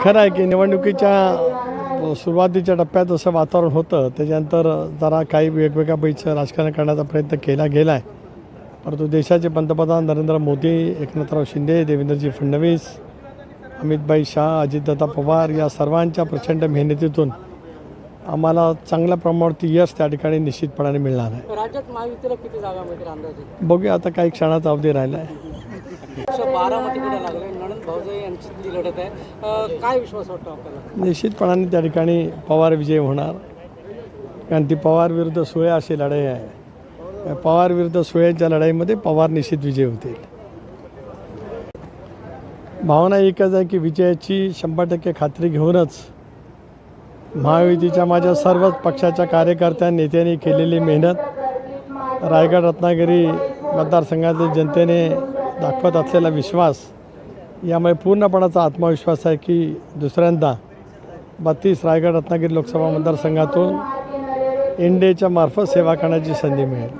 खरं आहे की निवडणुकीच्या सुरुवातीच्या टप्प्यात असं वातावरण होतं, त्याच्यानंतर जरा काही वेगवेगळ्या पैचं राजकारण करण्याचा प्रयत्न केला गेला आहे. परंतु देशाचे पंतप्रधान नरेंद्र मोदी, एकनाथराव शिंदे, देवेंद्रजी फडणवीस, अमितभाई शाह, अजितदादा पवार या सर्वांच्या प्रचंड मेहनतीतून आम्हाला चांगल्या प्रमाणावरती यश त्या ठिकाणी निश्चितपणाने मिळणार आहे. राज्यात महायुतीला किती जागा मिळतील अंदाजे? बघूया, आता काही क्षणाचा अवधी राहिला आहे. बारामतीकडे लागले, नणंद भाऊजाई यांची लढत आहे, काय विश्वास वाटतो आपल्याला? निश्चितपणाने त्या ठिकाणी पवार विजय होणार, कारण ती पवार विरुद्ध सुळे अशी लढाई आहे. पवार विरुद्ध सुळेच्या लढाईमध्ये पवार निश्चित विजय होतील. भावना एकच आहे की विजयाची 100% खात्री घेऊनच महायुतीच्या माझ्या सर्वच पक्षाच्या कार्यकर्त्यांनी नेत्यांनी केलेली मेहनत, रायगड रत्नागिरी मतदारसंघातील जनतेने दाखवत असलेला विश्वास, यामुळे पूर्णपणाचा आत्मविश्वास आहे की दुसऱ्यांदा 32 रायगड रत्नागिरी लोकसभा मतदारसंघातून एनडीएच्या मार्फत सेवा करण्याची संधी मिळेल.